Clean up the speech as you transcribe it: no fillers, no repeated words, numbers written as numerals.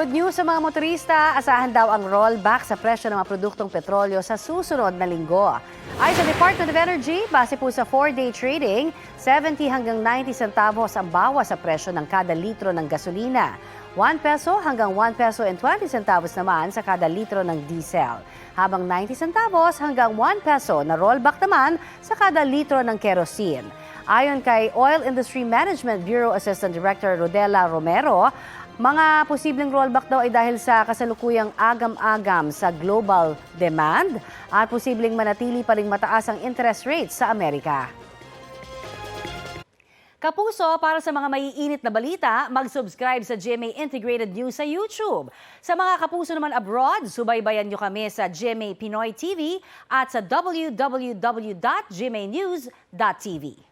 Good news sa mga motorista, asahan daw ang rollback sa presyo ng mga produktong petrolyo sa susunod na linggo. Ayon sa Department of Energy, base po sa 4-day trading, 70 hanggang 90 centavos ang bawas sa presyo ng kada litro ng gasolina. 1 peso hanggang 1 peso and 20 centavos naman sa kada litro ng diesel. Habang 90 centavos hanggang 1 peso na rollback naman sa kada litro ng kerosene. Ayon kay Oil Industry Management Bureau Assistant Director Rodela Romero, mga posibleng rollback daw ay dahil sa kasalukuyang agam-agam sa global demand at posibleng manatili pa ring mataas ang interest rates sa Amerika. Kapuso, para sa mga maiinit na balita, mag-subscribe sa GMA Integrated News sa YouTube. Sa mga kapuso naman abroad, subaybayan nyo kami sa GMA Pinoy TV at sa www.gmanews.tv.